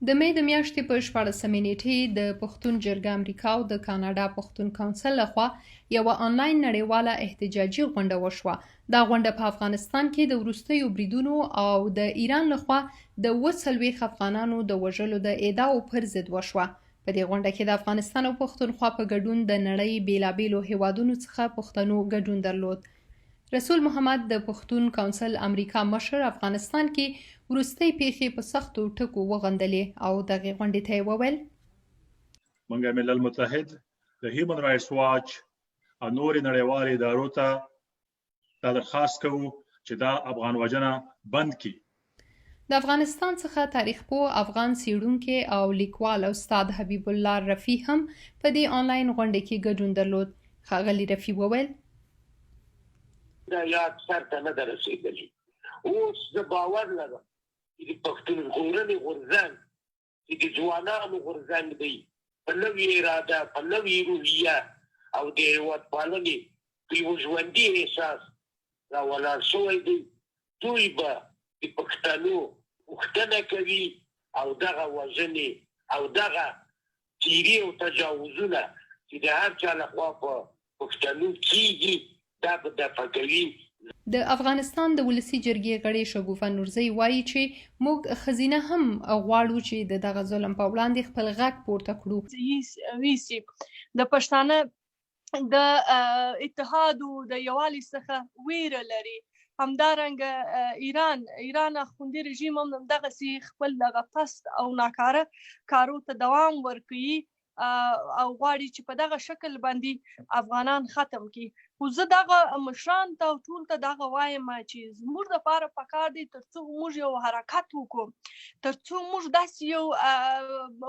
د مې د میاشتې په 14مې نیټې د پښتون جرګه امریکا او د کاناډا پښتون کونسل لخوا یوه آنلاین نړیواله احتجاجي غونډه وشوه. دا غونډه په افغانستان کې د وروستیو بریدونو او د ایران لخوا د 40 افغانانو د وژلو د ادعاو پر ضد وشوه. په دې غونډه کې د افغانستان او پښتونخوا په ګډون د نړۍ بیلابیلو هیوادونو څخه پښتنو ګډون درلود. رسول محمد د پښتون کونسل امریکا مشر افغانستان کې وروستۍ پیښې په سختو ټکو وغندلې او دغې غونډې ته یې وویل موږ ملل متحد د هیومن رایټس واچ او نورې نړیوالې ادارو ته دا درخواست کوو چې دا افغان وژنه بند کړي. د افغانستان څخه تاریخ پوه افغان څیړونکی او لیکوال استاد حبیب الله رفیع هم په دې آنلاین غونډه کې ګډون درلود. ښاغلي رفیع وویل دا یاد سر ته نه ده رسېدلي. اوس زه باور لرم چې د پښتونژغورنې غورځنګ چې د ځوانانو غورځنګ دی په نوې اراده په نوې روحیه او د هېوادپالنې په یو ژوندي احساس راولاړ شوی دی. دوی به د پښتنو پوښتنه کوي او دغه وژنې او دغه تیرې او تجاوزونه چې د هر چا لخوا په پښتنو کېږي دا به دفع کوي. د افغانستان د ولسي جرګې غړی شګوفه نورزی وایي چې موږ ښځینه هم غواړو چې د دغه ظلم په وړاندې خپل غږ پورته کړو. ویسي د پښتانه د اتحاد او د یووالي څخه ویره لري. همدارنګه ایران اخوندي رژیم هم دغسې خپل دغه پست او ناکاره کارو ته دوام ورکوي او غواړي چې په دغه شکل باندې افغانان ختم کړي. خو زه دغه مشران ته او ټول ته دغه وایم چې زموږ دپاره پکار دی تر څو موږ یو حرکت وکړو، تر څو موږ داسې یو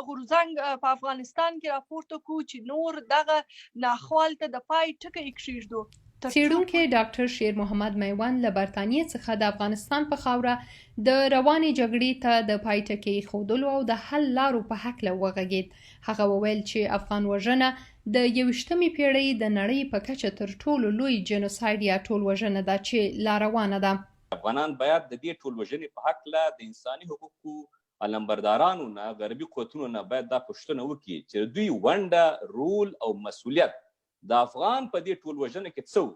غورځنګ په افغانستان کې راپورته کړو چې نور دغه ناخوال ته د پای ټکی کېږدو. څیړونکی ډاکټر شیر محمد میوند له برطانیې څخه د افغانستان په خاوره د روانې جګړې ته د پای ټکی ایښودلو او د حل لارو په هکله وغږېد. هغه وویل چې افغان وژنه د 21مې پیړۍ د نړۍ په کچه تر ټولو لوی جنوساید یا ټول وژنه ده چې لا روانه ده. افغانان باید د دې ټول وژنې په هکله د انساني حقوقو علمبردارانو نه غربي قوتونو نه باید دا پوښتنه وکړي چې دوی ونډه، رول او مسؤلیت د افغان په دې ټول وژنه کې څه و.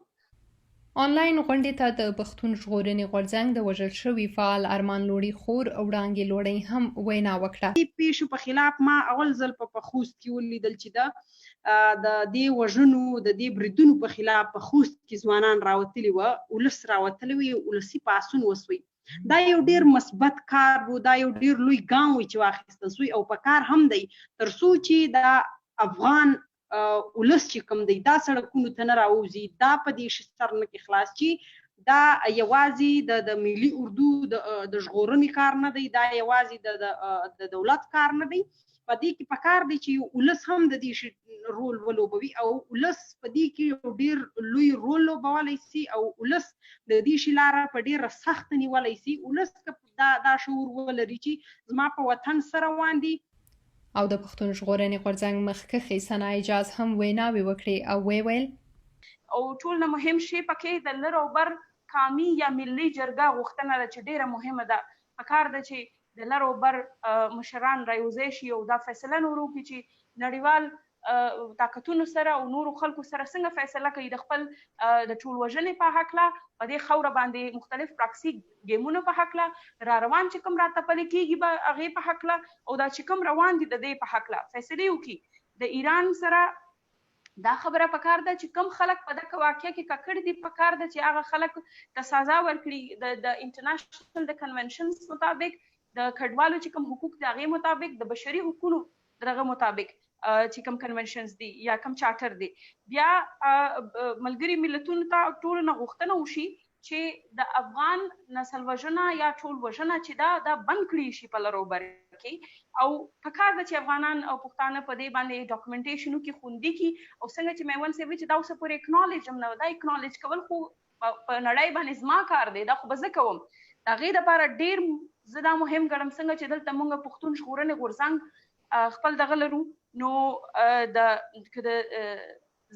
آنلاین غونډې ته د پښتون ژغورنې غورځنګ د وژل شوي فعال ارمان لوړي خور وړانګې لوړی هم وینا وکړه. دې پیښو په خلاف ما اول ځل په خوست کې ولیدل چې د دې وژنو د دې بریدونو په خلاف په خوست کې ځوانان راوتلي وه، ولس راوتلی وي، ولسي پاڅون وسوی. دا یو ډیر مثبت کار و، دا یو ډیر لوی ګام وي چې واخیستل سوی او په کار هم دی تر څو چې د افغان ولس چې کوم دی دا سړکونو ته نه راوځي، دا په دې سر نه کې خلاص چې دا یوازې د ملي اردو د ژغورنې کار نه دی، دا یوازې د دولت کار نه دی. په دې کې پکار دی چې ولس هم د دې رول ولوبوي او ولس په دې کې یو ډیر لوی رول لوبولی سي او ولس د دې شي لاره په ډیره سخته نیولی سي. ولس که دا شعور ولري چې زما په وطن څه روان دي. او د پښتون ژغورنې غورځنګ مخکښې ثنا اجاز هم ویناوې وکړې او ویل او ټول نه مهم شی پکې د لر او بر قامي یا ملي جرګه غوښتنه ده چې ډیره مهمه ده. پکار ده چې د لر او بر مشران رايوځای شي او دا فیصله نور وکړي چې نړیوال طاقتونو سره او نورو خلکو سره څنګه فیصله کوي د خپل د ټول وژنې په هکله په دې خوره باندې مختلف پراکسي ګیمونو په هکله را روان چې کوم راتپلې کېږي به هغې په هکله او دا چې کوم روان دي د دې په هکله فیصلې وکړي. د ایران سره دا خبره پکار ده چې کوم خلک په دغه واقعه کې ککړ دي پکار ده چې هغه خلک ته سزا ورکړي د انټرنیشنل د کنونشنز مطابق، د کډوالو چې کوم حقوق د هغې مطابق، د بشري حقوقو دغه مطابق چې کوم کنونشنز دي یا کوم چارټر دی. بیا ملګري ملتونو ته ټولو نه غوښتنه وشي چې د افغان نسل وژنه یا ټول وژنه چې دا بند کړي شي په لر او بر کې او پکار ده چې افغانان او پښتانه په دې باندې ډاکومنټیشنو کې خوندي کړي او څنګه چې میوند صاحب چې دا اوسه پورې اکنالج هم نه و، دا اکنالج کول خو په نړۍ باندې زما کار دی، دا خو به زه کوم. د هغې دپاره ډېر زه دا مهم ګڼم څنګه چې دلته موږ پښتون ژغورنې غورځنګ خپل دغه لرو نو د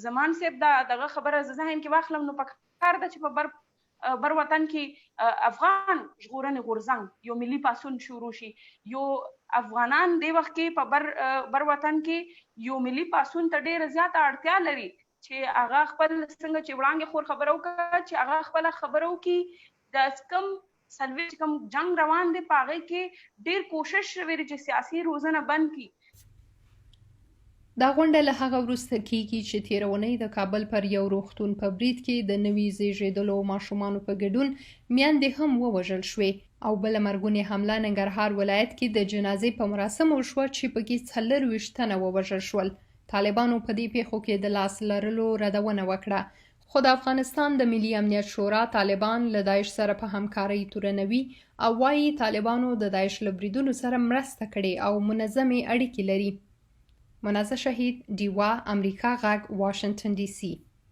زمان صاحب دغه خبره زه ذهن کې واخلم نو پکار ده چې په بر بر وطن کې افغان ژغورنې غورځنګ یو ملي پاڅون شروع شي، یو افغانان د وخت کې په بر وطن کې یو ملي پاڅون ته ډېره زیاته اړتیا لري چې هغه خپل څنګه چې وړاندې خور خبره وکړه چې هغه خپله خبره وکړي د کم سلویچ کوم جنگ روان دی په هغې کې ډېر کوشش شوی دی چې سیاسي روزنه بند کړي. دا غونډه له هغه وروسته کیږي چې تېره اونۍ د کابل پر یو روغتون په برید کې د نوي زیږېدلو ماشومانو په ګډون میندې هم ووژل شوې او بله مرګونې حمله ننګرهار ولایت کې د جنازې په مراسمو شوه چې پکې 24 تنه ووژل شول. طالبانو په دې پیښو کې د لاس لرلو ردونه وکړه، خو د افغانستان د ملي امنیت شورا طالبان له داعش سره په همکارۍ تورنوي او وایي طالبانو د داعش له بریدونو سره مرسته کړې او منظمې اړیکې لري. منازه شهید، ډیوا، امریکا غږ، واشنگټن ډي سي.